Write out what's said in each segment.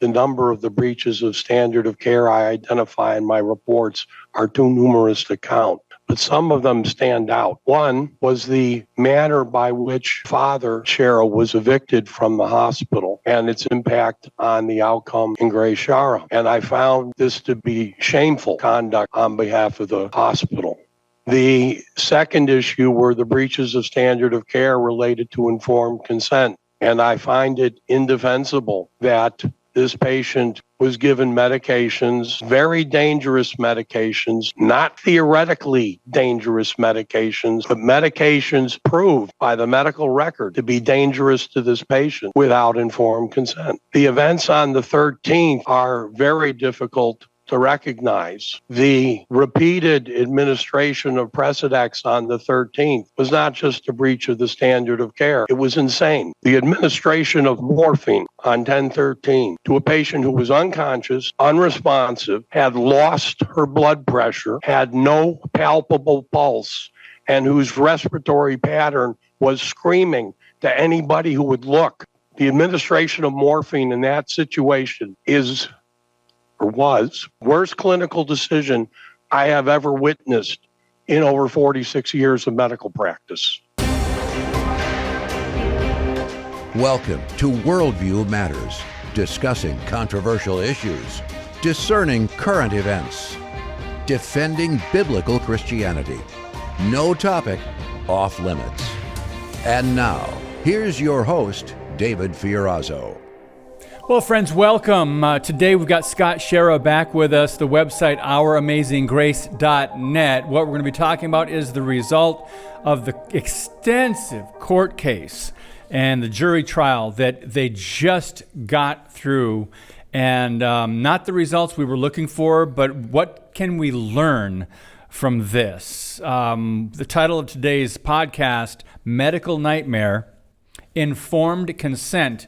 the number of the breaches of standard of care I identify in my reports are too numerous to count, but some of them stand out. One was the manner by which Father Schara was evicted from the hospital and its impact on the outcome in Grace Schara. And I found this to be shameful conduct on behalf of the hospital. The second issue were the breaches of standard of care related to informed consent. And I find it indefensible that this patient was given medications, very dangerous medications, not theoretically dangerous medications, but medications proved by the medical record to be dangerous to this patient without informed consent. The events on the 13th are very difficult to recognize. The repeated administration of Precedex on the 13th was not just a breach of the standard of care. It was insane. The administration of morphine on 10/13 to a patient who was unconscious, unresponsive, had lost her blood pressure, had no palpable pulse, and whose respiratory pattern was screaming to anybody who would look. The administration of morphine in that situation was worst clinical decision I have ever witnessed in over 46 years of medical practice. Welcome to Worldview Matters, discussing controversial issues, discerning current events, defending biblical Christianity. No topic off limits. And now, here's your host, David Fiorazzo. Well, friends, welcome. Today we've got Scott Schara back with us, the website ouramazinggrace.net. What we're going to be talking about is the result of the extensive court case and the jury trial that they just got through. And not the results we were looking for, but what can we learn from this? The title of today's podcast, Medical Nightmare, Informed Consent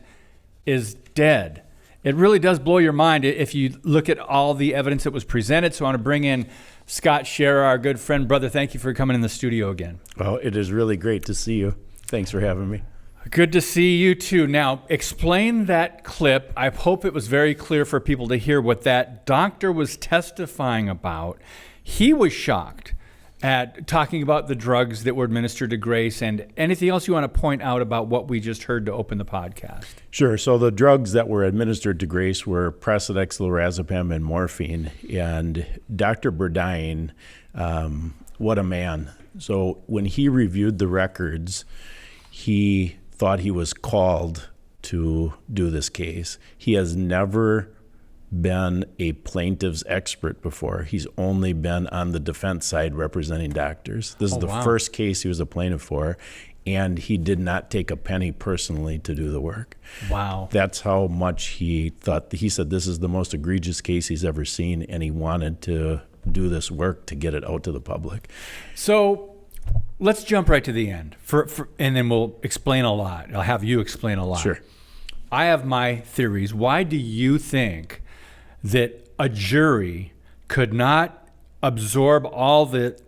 is Dead. It really does blow your mind if you look at all the evidence that was presented. So I want to bring in Scott Schara, our good friend. Brother, thank you for coming in the studio again. Well, it is really great to see you. Thanks for having me. Good to see you too. Now, explain that clip. I hope it was very clear for people to hear what that doctor was testifying about. He was shocked at talking about the drugs that were administered to Grace, and anything else you want to point out about what we just heard to open the podcast? Sure. So the drugs that were administered to Grace were Precedex, lorazepam, and morphine. And Dr. Burdine, what a man. So when he reviewed the records, he thought he was called to do this case. He has never been a plaintiff's expert before. He's only been on the defense side representing doctors. This is the first case he was a plaintiff for, and he did not take a penny personally to do the work. Wow. That's how much he thought. He said this is the most egregious case he's ever seen, and he wanted to do this work to get it out to the public. So let's jump right to the end, and then we'll explain a lot. I'll have you explain a lot. Sure. I have my theories. Why do you think that a jury could not absorb all the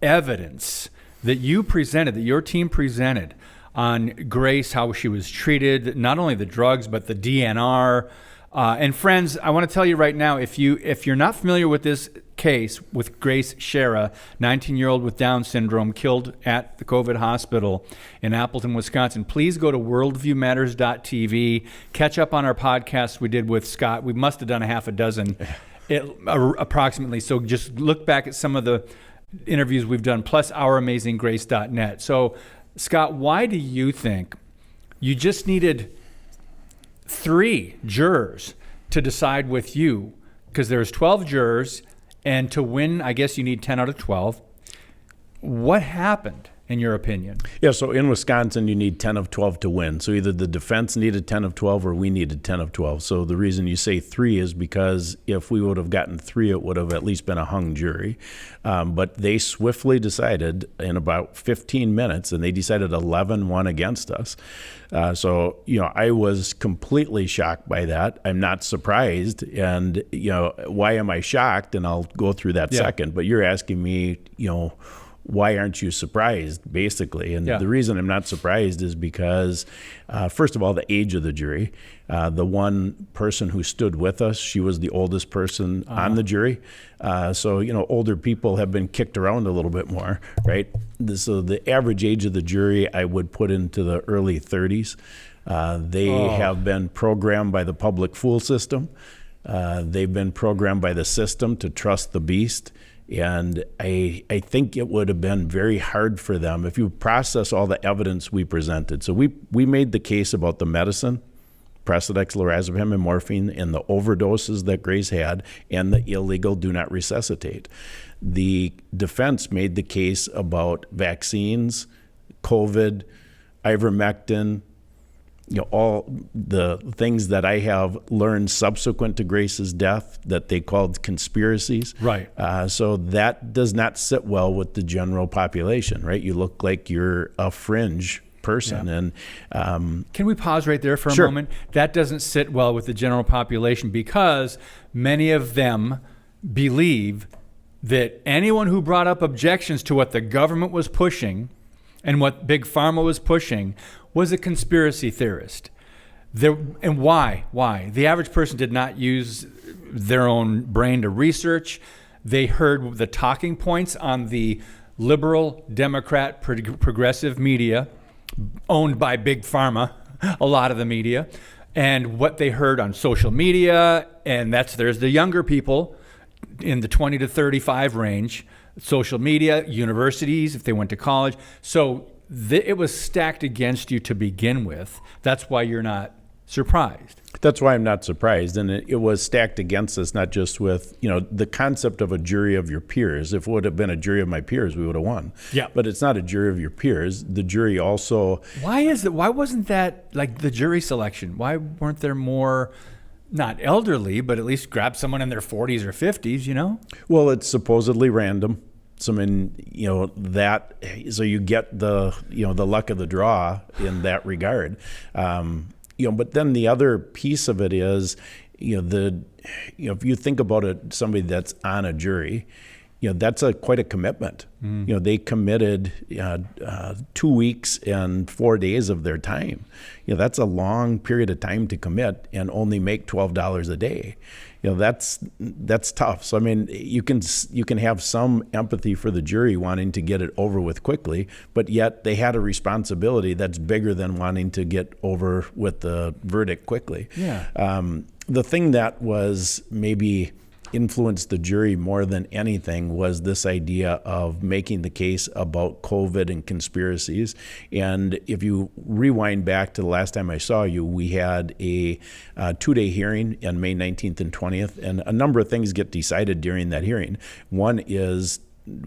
evidence that you presented, that your team presented on Grace, how she was treated, not only the drugs, but the DNR? And friends, I want to tell you right now, if you're not familiar with this case with Grace Schara, 19-year-old with Down syndrome, killed at the COVID hospital in Appleton, Wisconsin, please go to worldviewmatters.tv. Catch up on our podcast we did with Scott. We must have done a half a dozen approximately. So just look back at some of the interviews we've done, plus ouramazinggrace.net. So, Scott, why do you think you just needed 3 jurors to decide with you? Because there's 12 jurors, and to win, I guess you need 10 out of 12. What happened, in your opinion? Yeah, so in Wisconsin, you need 10 of 12 to win. So either the defense needed 10 of 12 or we needed 10 of 12. So the reason you say 3 is because if we would have gotten 3, it would have at least been a hung jury. But they swiftly decided in about 15 minutes, and they decided 11-1 against us. So, I was completely shocked by that. I'm not surprised. And, why am I shocked? And I'll go through that second. But you're asking me, why aren't you surprised, basically? And Yeah. the reason I'm not surprised is because, first of all, the age of the jury. The one person who stood with us, she was the oldest person on the jury. So, older people have been kicked around a little bit more, right? So the average age of the jury, I would put into the early 30s. They have been programmed by the public fool system. They've been programmed by the system to trust the beast. And I think it would have been very hard for them if you process all the evidence we presented. So we made the case about the medicine, Precedex, lorazepam, and morphine, and the overdoses that Grace had, and the illegal do not resuscitate. The defense made the case about vaccines, COVID, ivermectin, all the things that I have learned subsequent to Grace's death that they called conspiracies. Right. So that does not sit well with the general population, right? You look like you're a fringe person. Yeah. And Can we pause right there for a Sure. moment? That doesn't sit well with the general population because many of them believe that anyone who brought up objections to what the government was pushing and what Big Pharma was pushing was a conspiracy theorist. And why? Why? The average person did not use their own brain to research. They heard the talking points on the liberal, Democrat, progressive media owned by Big Pharma, a lot of the media, and what they heard on social media, and there's the younger people in the 20 to 35 range, social media, universities, if they went to college. So it was stacked against you to begin with. That's why you're not surprised. that's why I'm not surprised. And it was stacked against us, not just with, the concept of a jury of your peers. If it would have been a jury of my peers, we would have won. Yeah. But it's not a jury of your peers. The jury also... Why wasn't that like the jury selection? Why weren't there more, not elderly, but at least grab someone in their 40s or 50s, Well, it's supposedly random. So, so you get the luck of the draw in that regard. But then the other piece of it is, if you think about it, somebody that's on a jury, that's quite a commitment. They committed 2 weeks and 4 days of their time. That's a long period of time to commit and only make $12 a day. That's tough. So, you can have some empathy for the jury wanting to get it over with quickly, but yet they had a responsibility that's bigger than wanting to get over with the verdict quickly. Yeah. The thing that was maybe influenced the jury more than anything was this idea of making the case about COVID and conspiracies. And if you rewind back to the last time I saw you, we had a 2-day hearing on May 19th and 20th, and a number of things get decided during that hearing. One is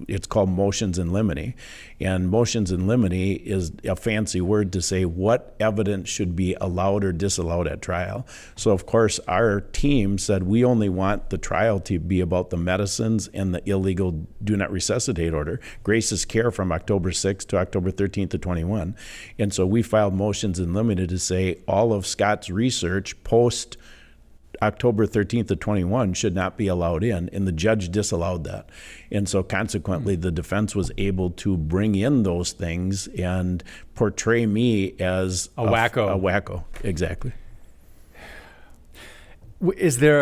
it's called motions in limine. And motions in limine is a fancy word to say what evidence should be allowed or disallowed at trial. So, of course, our team said we only want the trial to be about the medicines and the illegal do not resuscitate order, Grace's care from October 6th to October 13th to 21. And so we filed motions in limine to say all of Scott's research post October 13th to 21 should not be allowed in, and the judge disallowed that. And so consequently, the defense was able to bring in those things and portray me as a wacko. A wacko, exactly. Is there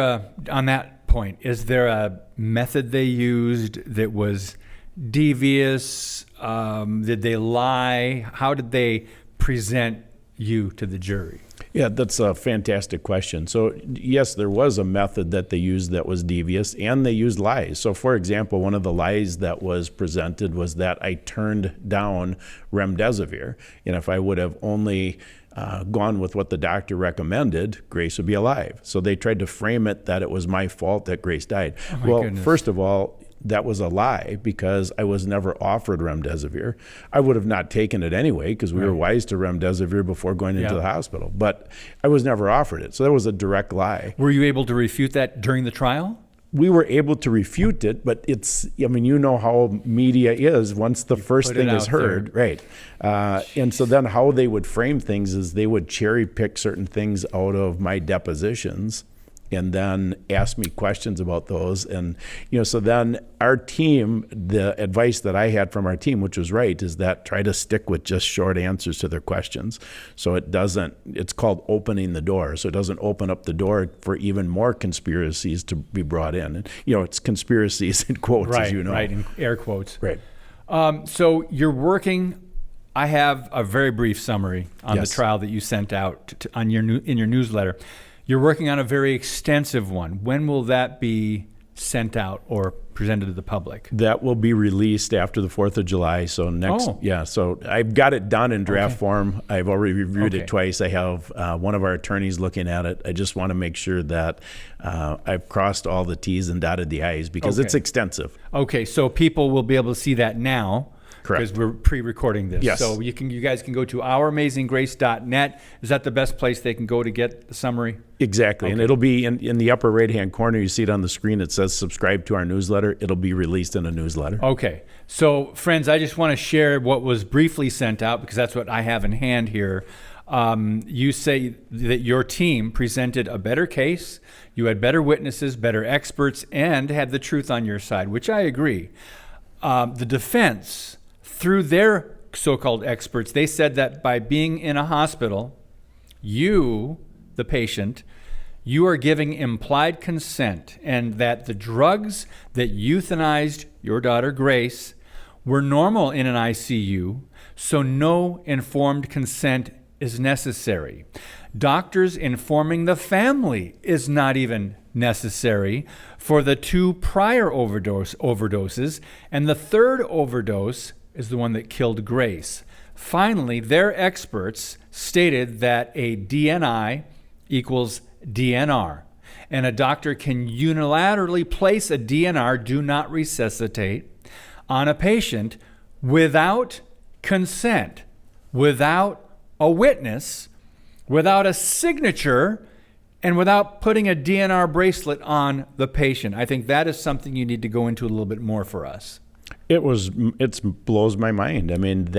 on that point, is there a method they used that was devious? Did they lie? How did they present you to the jury? Yeah, that's a fantastic question. So, yes, there was a method that they used that was devious, and they used lies. So, for example, one of the lies that was presented was that I turned down remdesivir. And if I would have only gone with what the doctor recommended, Grace would be alive. So they tried to frame it that it was my fault that Grace died. Well, goodness. First of all, that was a lie because I was never offered remdesivir. I would have not taken it anyway because we were wise to remdesivir before going into the hospital. But I was never offered it. So that was a direct lie. Were you able to refute that during the trial? We were able to refute it, but it's, how media is once the first thing is heard. Right. And so then how they would frame things is they would cherry pick certain things out of my depositions and then ask me questions about those. And, so then our team, the advice that I had from our team, which was right, is that try to stick with just short answers to their questions. So it's called opening the door. So it doesn't open up the door for even more conspiracies to be brought in. And, it's conspiracies in quotes, as you know. Right, in air quotes. Right. So you're working. I have a very brief summary on the trial that you sent out in your newsletter. You're working on a very extensive one. When will that be sent out or presented to the public? That will be released after the 4th of July. So so I've got it done in draft form. I've already reviewed it twice. I have one of our attorneys looking at it. I just want to make sure that I've crossed all the T's and dotted the I's because it's extensive. Okay, so people will be able to see that now. Correct. Because we're pre-recording this. Yes. So you guys can go to ouramazinggrace.net. Is that the best place they can go to get the summary? Exactly. And it'll be in the upper right-hand corner. You see it on the screen. It says subscribe to our newsletter. It'll be released in a newsletter. Okay. So, friends, I just want to share what was briefly sent out because that's what I have in hand here. You say that your team presented a better case. You had better witnesses, better experts, and had the truth on your side, which I agree. The defense, through their so-called experts, they said that by being in a hospital, you, the patient, you are giving implied consent, and that the drugs that euthanized your daughter Grace were normal in an ICU, so no informed consent is necessary. Doctors informing the family is not even necessary for the 2 prior overdoses, and the 3rd overdose is the one that killed Grace. Finally, their experts stated that a DNI equals DNR, and a doctor can unilaterally place a DNR, do not resuscitate, on a patient without consent, without a witness, without a signature, and without putting a DNR bracelet on the patient. I think that is something you need to go into a little bit more for us. It blows my mind. I mean,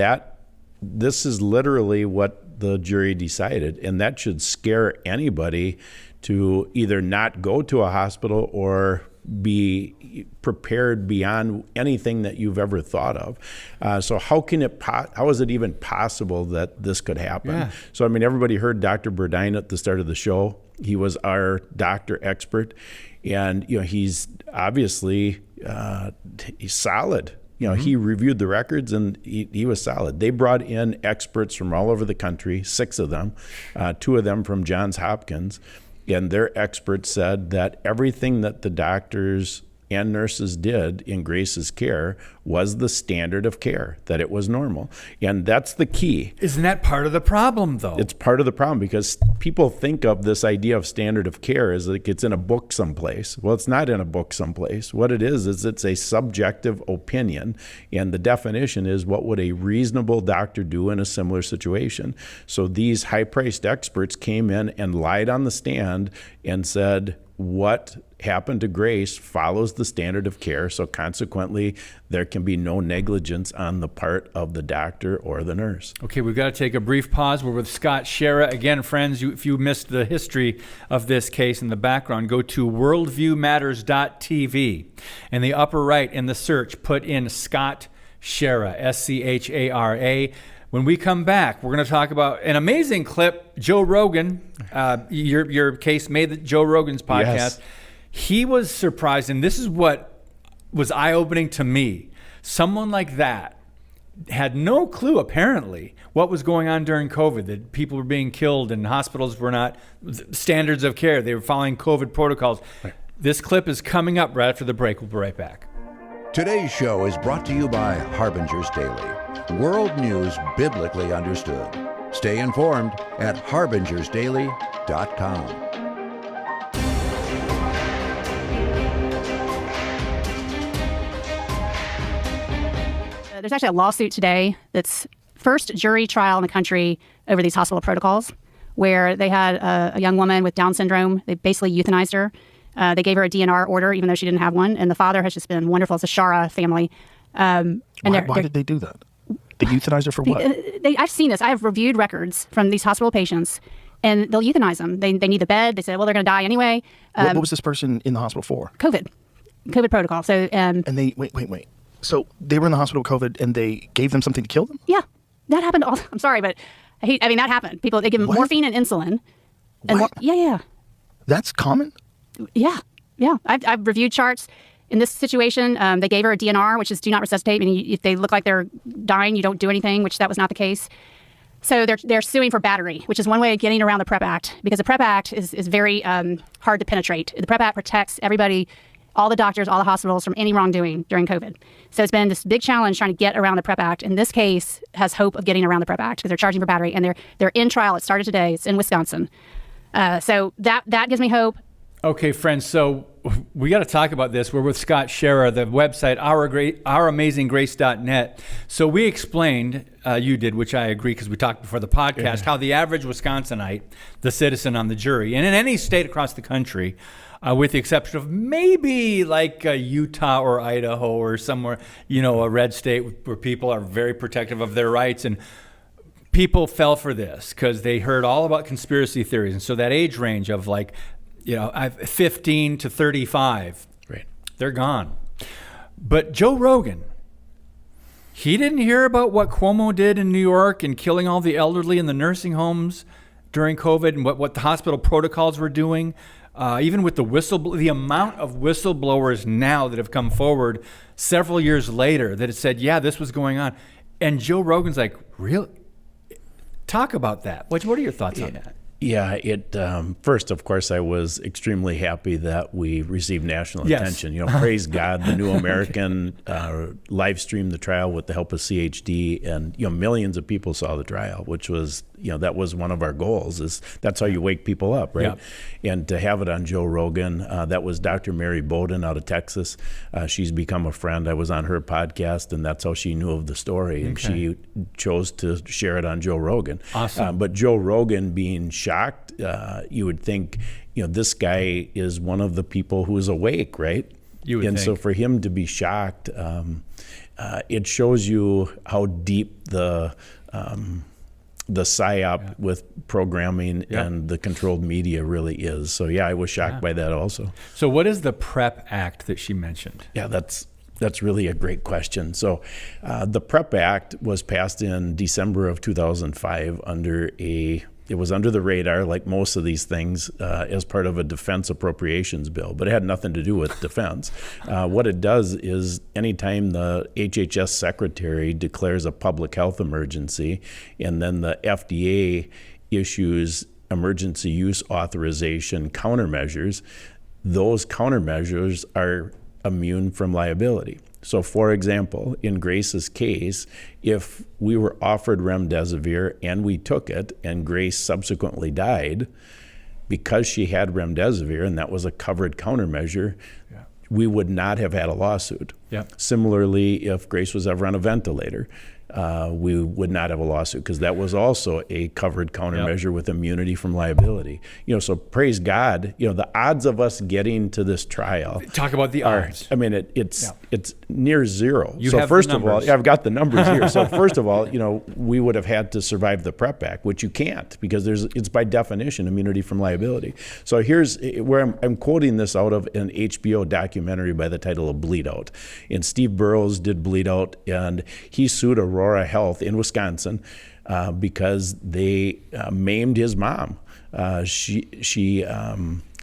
this is literally what the jury decided, and that should scare anybody to either not go to a hospital or be prepared beyond anything that you've ever thought of. So how is it even possible that this could happen? Yeah. So, I mean, everybody heard Dr. Burdine at the start of the show. He was our doctor expert, and, he's obviously, he's solid. He reviewed the records and he was solid. They brought in experts from all over the country, 6 of them, 2 of them from Johns Hopkins. And their experts said that everything that the doctors and nurses did in Grace's care was the standard of care, that it was normal. And that's the key. Isn't that part of the problem, though? It's part of the problem because people think of this idea of standard of care as like it's in a book someplace. Well, it's not in a book someplace. What it is it's a subjective opinion. And the definition is what would a reasonable doctor do in a similar situation. So these high-priced experts came in and lied on the stand and said, what happened to Grace follows the standard of care, so consequently, there can be no negligence on the part of the doctor or the nurse. Okay, we've got to take a brief pause. We're with Scott Schara. Again, friends, if you missed the history of this case in the background, go to worldviewmatters.tv. In the upper right, in the search, put in Scott Schara, Schara. When we come back, we're going to talk about an amazing clip. Joe Rogan, your case made Joe Rogan's podcast. Yes. He was surprised, and this is what was eye-opening to me. Someone like that had no clue, apparently, what was going on during COVID, that people were being killed and hospitals were not standards of care. They were following COVID protocols. Right. This clip is coming up right after the break. We'll be right back. Today's show is brought to you by Harbinger's Daily. World news biblically understood. Stay informed at harbingersdaily.com. There's actually a lawsuit today that's first jury trial in the country over these hospital protocols, where they had a young woman with Down syndrome. They basically euthanized her. They gave her a DNR order, even though she didn't have one. And the father has just been wonderful. It's a Schara family. Why did they do that? They euthanized her for what? I've seen this. I have reviewed records from these hospital patients and they'll euthanize them. They need the bed. They said, well, they're going to die anyway. What was this person in the hospital for? COVID protocol. So, and they wait. So they were in the hospital with COVID, and they gave them something to kill them? Yeah, that happened. I'm sorry, but that happened. People, they give them morphine and insulin. And yeah. That's common? Yeah. I've reviewed charts. In this situation, they gave her a DNR, which is do not resuscitate. Meaning if they look like they're dying, you don't do anything, which that was not the case. So they're suing for battery, which is one way of getting around the PrEP Act, because the PrEP Act is very hard to penetrate. The PrEP Act protects everybody, all the doctors, all the hospitals from any wrongdoing during COVID. So it's been this big challenge trying to get around the PrEP Act. And this case has hope of getting around the PrEP Act because they're charging for battery, and they're in trial. It started today. It's in Wisconsin. So that gives me hope. Okay, friends, so we got to talk about this. We're with Scott Schara, the website, ouramazinggrace.net. So we explained, you did, which I agree because we talked before the podcast, how the average Wisconsinite, the citizen on the jury, and in any state across the country, with the exception of maybe like Utah or Idaho or somewhere, a red state where people are very protective of their rights, and people fell for this because they heard all about conspiracy theories. And so that age range of 15 to 35, right, they're gone. But Joe Rogan, he didn't hear about what Cuomo did in New York and killing all the elderly in the nursing homes during COVID, and what the hospital protocols were doing. Even with the amount of whistleblowers now that have come forward several years later that have said, yeah, this was going on. And Joe Rogan's like, really? Talk about that. What are your thoughts on that? Yeah, first, of course, I was extremely happy that we received national attention. Praise God, the New American live streamed the trial with the help of CHD, and millions of people saw the trial, which was that was one of our goals. That's how you wake people up, right? Yeah. And to have it on Joe Rogan, that was Dr. Mary Bowden out of Texas. She's become a friend. I was on her podcast, and that's how she knew of the story, and she chose to share it on Joe Rogan. Awesome. But Joe Rogan being shocked, you would think, this guy is one of the people who is awake, right? You would think. So for him to be shocked, it shows you how deep the psyop with programming and the controlled media really is. So I was shocked by that also. So what is the PrEP Act that she mentioned? Yeah, that's really a great question. So the PrEP Act was passed in December of 2005 it was under the radar, like most of these things, as part of a defense appropriations bill, but it had nothing to do with defense. What it does is anytime the HHS secretary declares a public health emergency, and then the FDA issues emergency use authorization countermeasures, those countermeasures are immune from liability. So, for example, in Grace's case, if we were offered remdesivir and we took it and Grace subsequently died, because she had remdesivir and that was a covered countermeasure, we would not have had a lawsuit. Similarly, if Grace was ever on a ventilator, we would not have a lawsuit because that was also a covered countermeasure with immunity from liability. So praise God, the odds of us getting to this trial. Talk about the odds. I mean, it's near zero. You so have first the of all, numbers. I've got the numbers here. So first of all, we would have had to survive the PrEP Act, which you can't because it's by definition immunity from liability. So here's where I'm quoting this out of an HBO documentary by the title of Bleed Out. And Steve Burrows did Bleed Out, and he sued Aurora Health in Wisconsin because they maimed his mom. She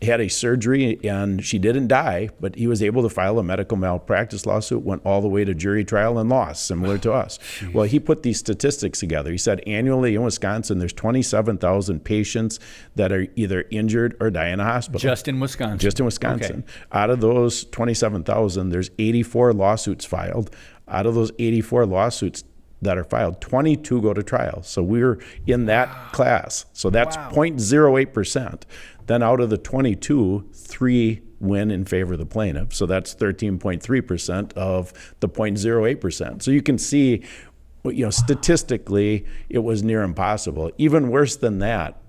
had a surgery and she didn't die, but he was able to file a medical malpractice lawsuit, went all the way to jury trial and lost, similar to us. Well, he put these statistics together. He said annually in Wisconsin, there's 27,000 patients that are either injured or die in a hospital. Just in Wisconsin. Just in Wisconsin. Okay. Out of those 27,000, there's 84 lawsuits filed. Out of those 84 lawsuits that are filed, 22 go to trial. So we're in that class. So that's 0.08%. Then out of the 22, 3 win in favor of the plaintiff. So that's 13.3% of the 0.08%. So you can see, statistically, it was near impossible. Even worse than that,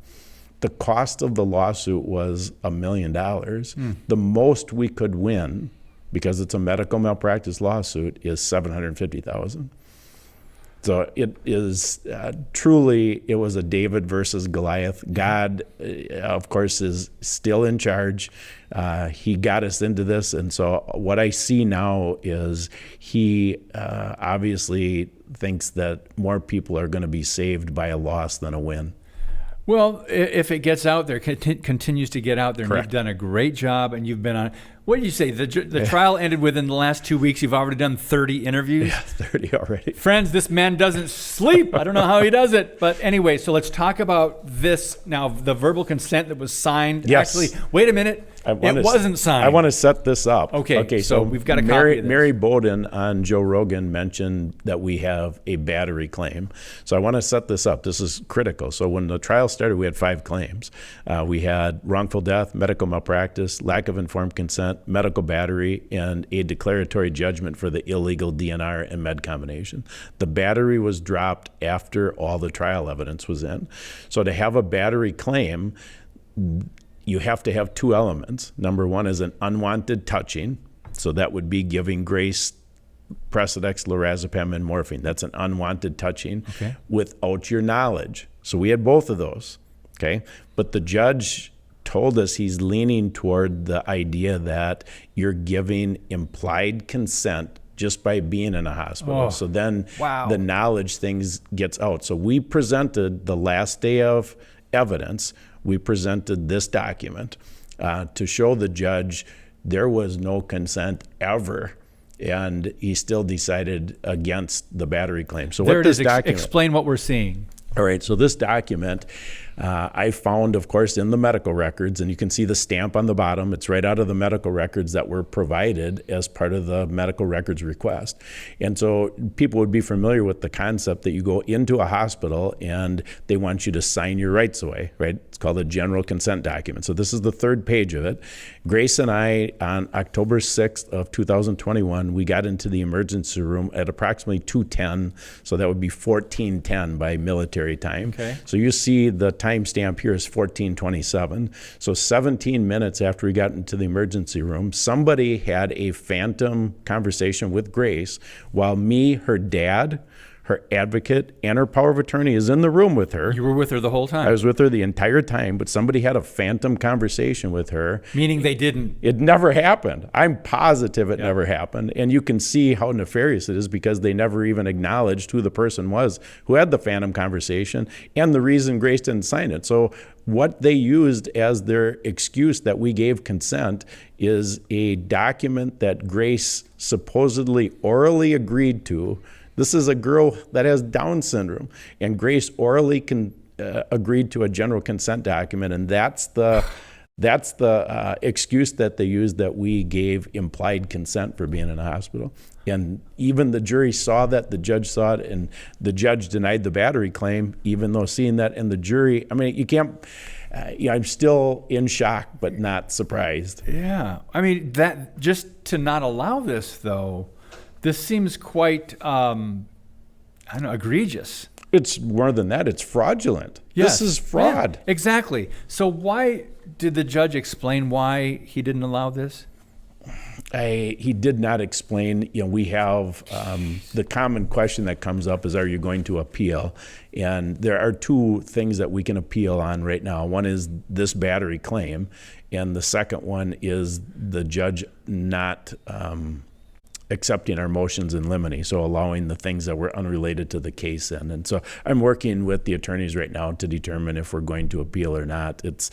the cost of the lawsuit was $1 million. The most we could win, because it's a medical malpractice lawsuit, is $750,000. So it is truly, it was a David versus Goliath. God, of course, is still in charge. He got us into this. And so what I see now is he obviously thinks that more people are going to be saved by a loss than a win. Well, if it gets out there, continues to get out there, and Correct. you've done a great job, and you've been on. What did you say? The trial ended within the last 2 weeks. You've already done 30 interviews. Yeah, 30 already. Friends, this man doesn't sleep. I don't know how he does it. But anyway, so let's talk about this now, the verbal consent that was signed. Yes. Actually, wait a minute. It wasn't signed. I want to set this up. Okay, so we've got a copy of this. Mary Bowden on Joe Rogan mentioned that we have a battery claim. So I want to set this up. This is critical. So when the trial started, we had 5 claims. We had wrongful death, medical malpractice, lack of informed consent, medical battery, and a declaratory judgment for the illegal DNR and med combination. The battery was dropped after all the trial evidence was in. So to have a battery claim, you have to have 2 elements. Number 1 is an unwanted touching. So that would be giving Grace Precedex, lorazepam, and morphine. That's an unwanted touching without your knowledge. So we had both of those. Okay. But the judge told us he's leaning toward the idea that you're giving implied consent just by being in a hospital. Oh, so then wow. the knowledge things gets out. So we presented the last day of evidence. We presented this document to show the judge there was no consent ever, and he still decided against the battery claim. So there what it this is. document? Explain what we're seeing. All right, so this document I found, of course, in the medical records, and you can see the stamp on the bottom. It's right out of the medical records that were provided as part of the medical records request. And so people would be familiar with the concept that you go into a hospital and they want you to sign your rights away, right? It's called a general consent document. So this is the 3rd page of it. Grace and I, on October 6th of 2021, we got into the emergency room at approximately 2:10, so that would be 14:10 by military time. Okay. So you see the timestamp here is 14:27. So 17 minutes after we got into the emergency room, somebody had a phantom conversation with Grace while me, her dad, her advocate, and her power of attorney is in the room with her. You were with her the whole time. I was with her the entire time, but somebody had a phantom conversation with her. Meaning they didn't. It never happened. I'm positive it never happened. And you can see how nefarious it is because they never even acknowledged who the person was who had the phantom conversation and the reason Grace didn't sign it. So what they used as their excuse that we gave consent is a document that Grace supposedly orally agreed to. This is a girl that has Down syndrome, and Grace orally agreed to a general consent document, and that's the excuse that they used, that we gave implied consent for being in a hospital. And even the jury saw that, the judge saw it, and the judge denied the battery claim, even though seeing that in the jury, I mean, you can't, I'm still in shock, but not surprised. Yeah. I mean, that just to not allow this, though, this seems quite, I don't know, egregious. It's more than that. It's fraudulent. Yes. This is fraud. Yeah, exactly. So why did the judge explain why he didn't allow this? He did not explain. You know, we have the common question that comes up is, are you going to appeal? And there are 2 things that we can appeal on right now. One is this battery claim, and the second one is the judge not accepting our motions in limine, so allowing the things that were unrelated to the case in. And so I'm working with the attorneys right now to determine if we're going to appeal or not. It's,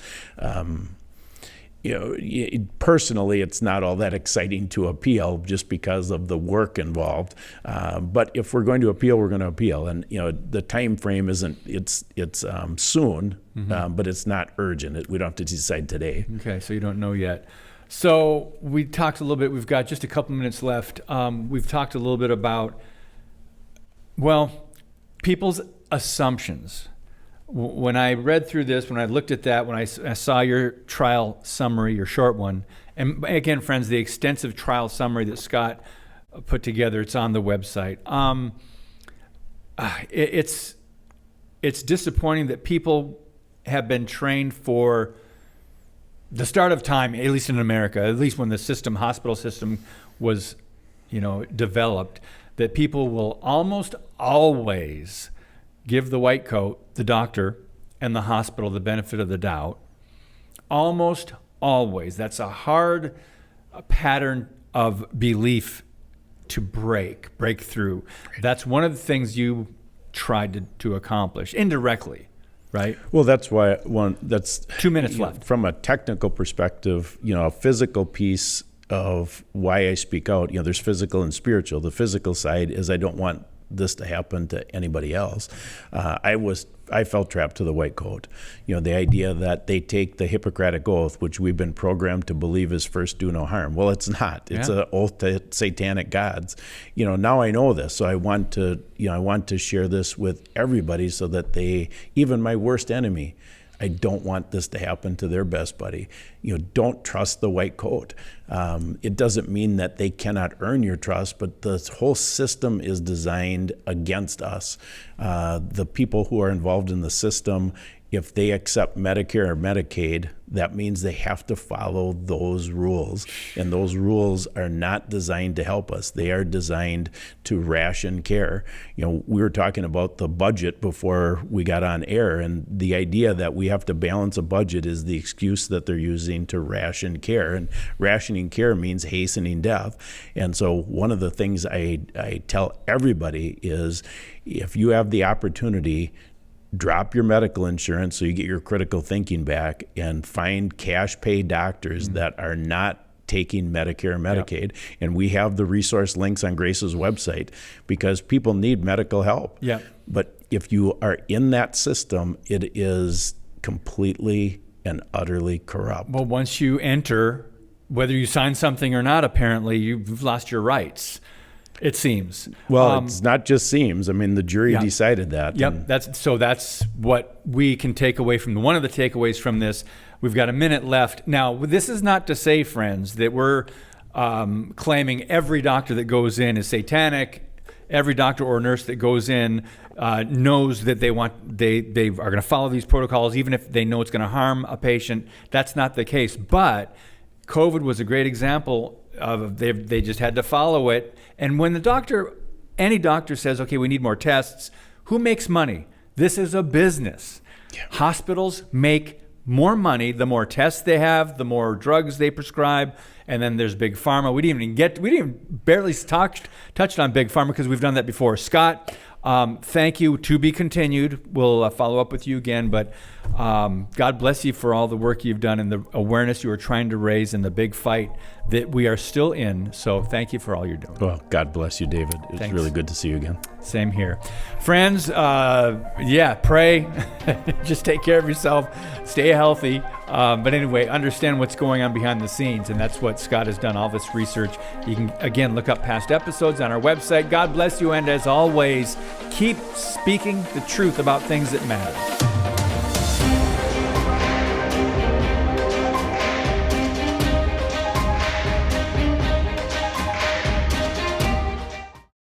personally, it's not all that exciting to appeal just because of the work involved. But if we're going to appeal, we're going to appeal. And, the time frame isn't, it's soon, but it's not urgent. We don't have to decide today. Okay, so you don't know yet. So we talked a little bit, we've got just a couple minutes left. We've talked a little bit about, people's assumptions. When I read through this, when I looked at that, when I saw your trial summary, your short one, and again, friends, the extensive trial summary that Scott put together, it's on the website. It's disappointing that people have been trained for the start of time, at least in America, at least when the hospital system was, developed, that people will almost always give the white coat, the doctor, and the hospital the benefit of the doubt. Almost always. That's a hard pattern of belief to break through. That's one of the things you tried to accomplish indirectly, right? Well, that's why that's 2 minutes left. From a technical perspective, a physical piece of why I speak out, there's physical and spiritual. The physical side is I don't want this to happen to anybody else. I felt trapped to the white coat. The idea that they take the Hippocratic Oath, which we've been programmed to believe is first do no harm. Well, it's not. It's an oath to satanic gods. Now I know this, so I want to share this with everybody so that even my worst enemy, I don't want this to happen to their best buddy. Don't trust the white coat. It doesn't mean that they cannot earn your trust, but the whole system is designed against us. The people who are involved in the system, if they accept Medicare or Medicaid, that means they have to follow those rules. And those rules are not designed to help us. They are designed to ration care. We were talking about the budget before we got on air, and the idea that we have to balance a budget is the excuse that they're using to ration care. And rationing care means hastening death. And so one of the things I tell everybody is, if you have the opportunity, drop your medical insurance so you get your critical thinking back and find cash pay doctors that are not taking Medicare and Medicaid. Yep. And we have the resource links on Grace's website because people need medical help. Yep. But if you are in that system, it is completely and utterly corrupt. Well, once you enter, whether you sign something or not, apparently you've lost your rights. It seems. Well, it's not just seems. I mean, the jury decided that. Yep. That's what we can take away from one of the takeaways from this. We've got a minute left. Now, this is not to say, friends, that we're claiming every doctor that goes in is satanic. Every doctor or nurse that goes in knows that they are going to follow these protocols, even if they know it's going to harm a patient. That's not the case. But COVID was a great example of they just had to follow it. And when any doctor says, okay, we need more tests, who makes money? This is a business. Yeah. Hospitals make more money the more tests they have, the more drugs they prescribe, and then there's big pharma. We didn't barely touched on big pharma because we've done that before. Scott, thank you. To be continued. We'll follow up with you again, but God bless you for all the work you've done and the awareness you are trying to raise in the big fight that we are still in. So thank you for all you're doing. Well, God bless you, David. It's Thanks. Really good to see you again. Same here. Friends, pray. Just take care of yourself. Stay healthy. But anyway, understand what's going on behind the scenes, and that's what Scott has done, all this research. You can, again, look up past episodes on our website. God bless you, and as always, keep speaking the truth about things that matter.